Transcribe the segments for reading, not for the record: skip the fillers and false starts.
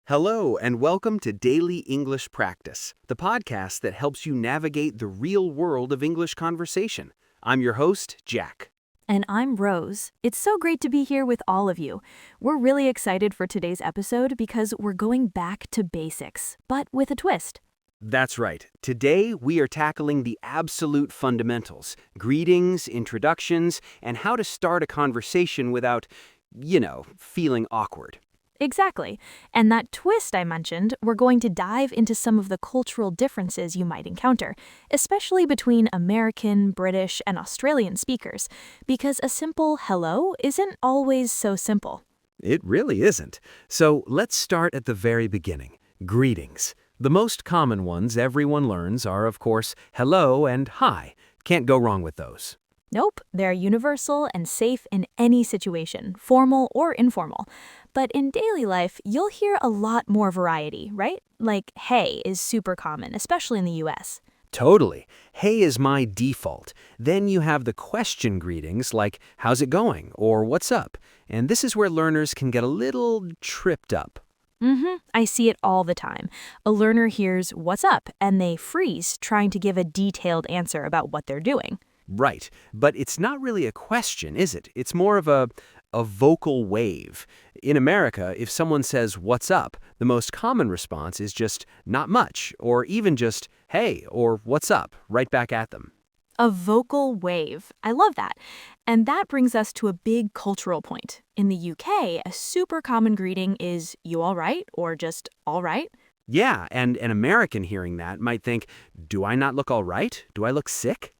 Hello, and welcome to Daily English Practice, the podcast that helps you navigate the real world of English conversation. I'm your host, Jack. And I'm Rose. It's so great to be here with all of you. We're really excited for today's episode because we're going back to basics, but with a twist. That's right. Today, we are tackling the absolute fundamentals, greetings, introductions, and how to start a conversation without, feeling awkward. Exactly. And that twist I mentioned, we're going to dive into some of the cultural differences you might encounter, especially between American, British, and Australian speakers, because a simple hello isn't always so simple. It really isn't. So let's start at the very beginning. Greetings. The most common ones everyone learns are, of course, hello and hi. Can't go wrong with those. Nope, they're universal and safe in any situation, formal or informal. But in daily life, you'll hear a lot more variety, right? Like, hey is super common, especially in the US. Totally. Hey is my default. Then you have the question greetings like, how's it going? Or what's up? And this is where learners can get a little tripped up. I see it all the time. A learner hears, what's up? And they freeze, trying to give a detailed answer about what they're doing. Right. But it's not really a question, is it? It's more of a vocal wave. In America, if someone says, what's up? The most common response is just, not much, or even just, hey, or what's up, right back at them. A vocal wave. I love that. And that brings us to a big cultural point. In the UK, a super common greeting is, you all right? Or just, all right? Yeah, and an American hearing that might think, do I not look all right? Do I look sick?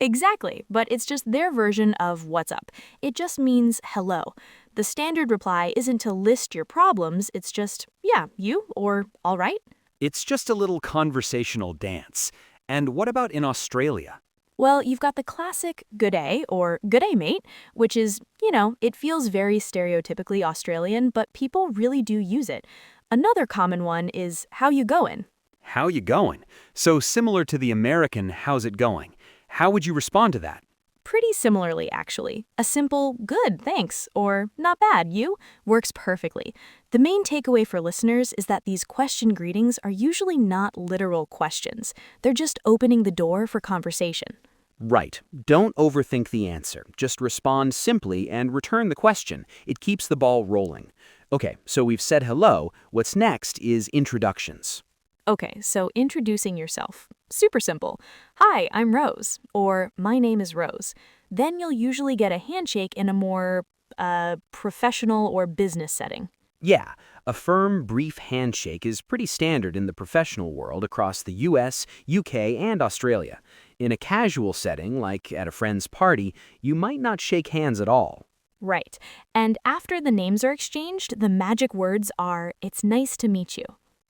Exactly, but it's just their version of what's up. It just means hello. The standard reply isn't to list your problems, it's just, yeah, you, or all right. It's just a little conversational dance. And what about in Australia? Well, you've got the classic good day or good day, mate, which is, it feels very stereotypically Australian, but people really do use it. Another common one is how you goin'? How you going? So similar to the American how's it going? How would you respond to that? Pretty similarly, actually. A simple good, thanks, or not bad, you, works perfectly. The main takeaway for listeners is that these question greetings are usually not literal questions. They're just opening the door for conversation. Right. Don't overthink the answer. Just respond simply and return the question. It keeps the ball rolling. Okay, so we've said hello. What's next is introductions. Okay, so introducing yourself. Super simple. Hi, I'm Rose, or my name is Rose. Then you'll usually get a handshake in a more, professional or business setting. Yeah, a firm, brief handshake is pretty standard in the professional world across the US, UK, and Australia. In a casual setting, like at a friend's party, you might not shake hands at all. Right. And after the names are exchanged, the magic words are, it's nice to meet you.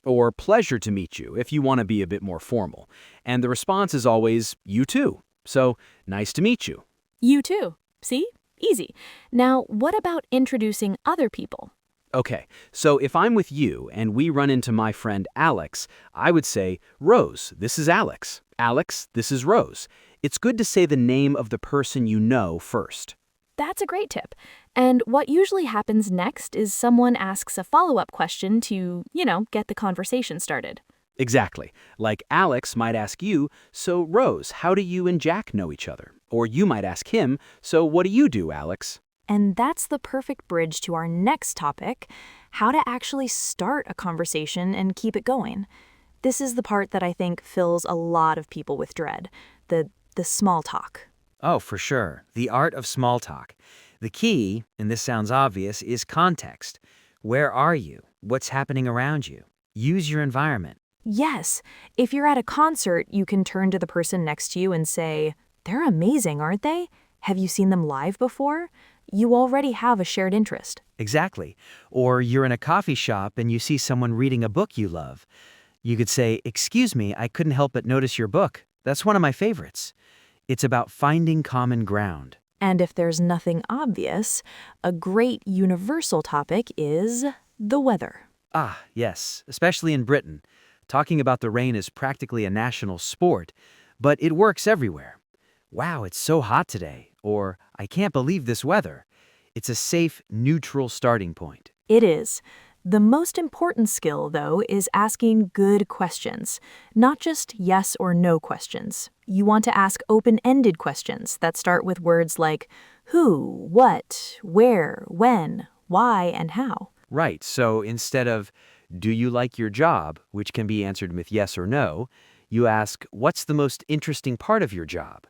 Or pleasure to meet you if you want to be a bit more formal. And the response is always, you too. So, nice to meet you. You too. See? Easy. Now, what about introducing other people? Okay, so if I'm with you and we run into my friend Alex, I would say, Rose, this is Alex. Alex, this is Rose. It's good to say the name of the person you know first. That's a great tip. And what usually happens next is someone asks a follow-up question to, get the conversation started. Exactly. Like Alex might ask you, so Rose, how do you and Jack know each other? Or you might ask him, so what do you do, Alex? And that's the perfect bridge to our next topic, how to actually start a conversation and keep it going. This is the part that I think fills a lot of people with dread, the small talk. Oh, for sure. The art of small talk. The key, and this sounds obvious, is context. Where are you? What's happening around you? Use your environment. Yes, if you're at a concert, you can turn to the person next to you and say, they're amazing, aren't they? Have you seen them live before? You already have a shared interest. Exactly. Or you're in a coffee shop and you see someone reading a book you love. You could say, excuse me, I couldn't help but notice your book. That's one of my favorites. It's about finding common ground. And if there's nothing obvious, a great universal topic is the weather. Ah, yes, especially in Britain. Talking about the rain is practically a national sport, but it works everywhere. Wow, it's so hot today, or I can't believe this weather. It's a safe, neutral starting point. It is. The most important skill, though, is asking good questions, not just yes or no questions. You want to ask open-ended questions that start with words like who, what, where, when, why, and how. Right, so instead of, do you like your job, which can be answered with yes or no, you ask, what's the most interesting part of your job?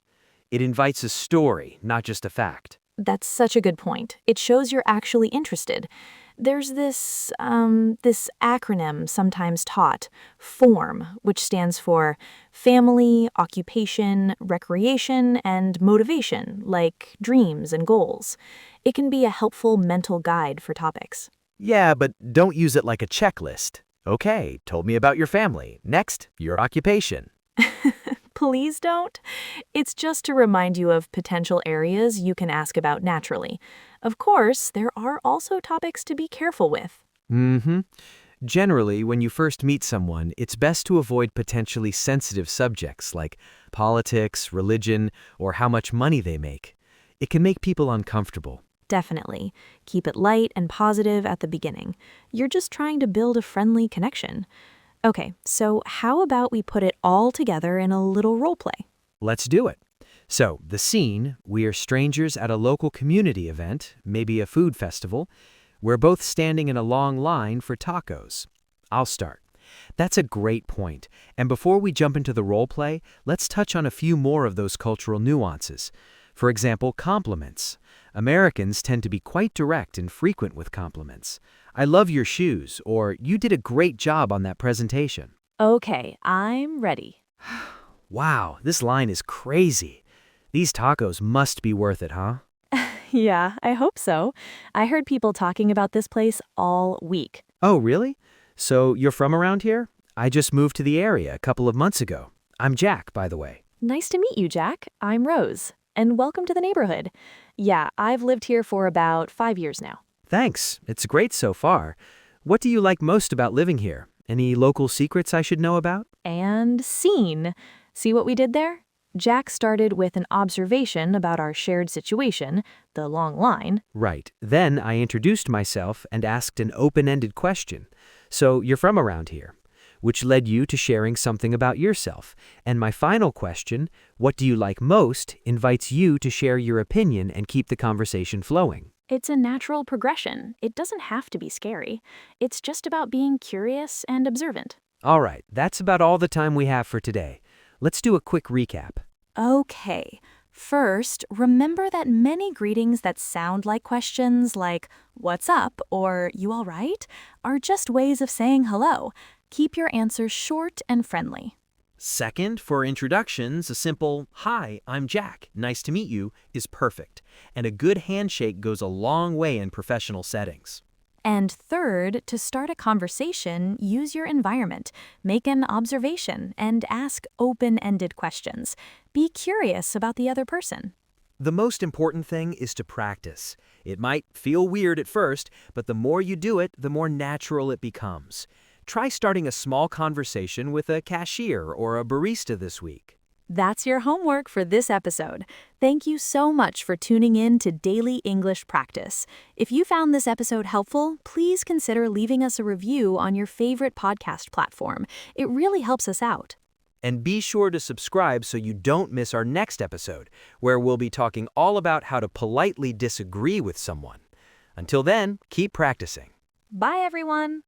It invites a story, not just a fact. That's such a good point. It shows you're actually interested. There's this acronym sometimes taught, FORM, which stands for family, occupation, recreation, and motivation, like dreams and goals. It can be a helpful mental guide for topics. Yeah, but don't use it like a checklist. Okay, told me about your family. Next, your occupation. Please don't. It's just to remind you of potential areas you can ask about naturally. Of course, there are also topics to be careful with. Mm-hmm. Generally, when you first meet someone, it's best to avoid potentially sensitive subjects like politics, religion, or how much money they make. It can make people uncomfortable. Definitely. Keep it light and positive at the beginning. You're just trying to build a friendly connection. Okay, so how about we put it all together in a little role play? Let's do it. So, the scene, we are strangers at a local community event, maybe a food festival. We're both standing in a long line for tacos. I'll start. That's a great point. And before we jump into the role play, let's touch on a few more of those cultural nuances. For example, compliments. Americans tend to be quite direct and frequent with compliments. I love your shoes, or you did a great job on that presentation. Okay, I'm ready. Wow, this line is crazy. These tacos must be worth it, huh? Yeah, I hope so. I heard people talking about this place all week. Oh, really? So you're from around here? I just moved to the area a couple of months ago. I'm Jack, by the way. Nice to meet you, Jack. I'm Rose. And welcome to the neighborhood. Yeah, I've lived here for about 5 years now. Thanks. It's great so far. What do you like most about living here? Any local secrets I should know about? And scene. See what we did there? Jack started with an observation about our shared situation, the long line. Right. Then I introduced myself and asked an open-ended question. So you're from around here, which led you to sharing something about yourself. And my final question, what do you like most, invites you to share your opinion and keep the conversation flowing. It's a natural progression. It doesn't have to be scary. It's just about being curious and observant. All right, that's about all the time we have for today. Let's do a quick recap. Okay. First, remember that many greetings that sound like questions like, what's up, or you all right, are just ways of saying hello. Keep your answers short and friendly. Second, for introductions, a simple, "Hi, I'm Jack. Nice to meet you," is perfect. And a good handshake goes a long way in professional settings. And third, to start a conversation, use your environment, make an observation, and ask open-ended questions. Be curious about the other person. The most important thing is to practice. It might feel weird at first, but the more you do it, the more natural it becomes. Try starting a small conversation with a cashier or a barista this week. That's your homework for this episode. Thank you so much for tuning in to Daily English Practice. If you found this episode helpful, please consider leaving us a review on your favorite podcast platform. It really helps us out. And be sure to subscribe so you don't miss our next episode, where we'll be talking all about how to politely disagree with someone. Until then, keep practicing. Bye, everyone.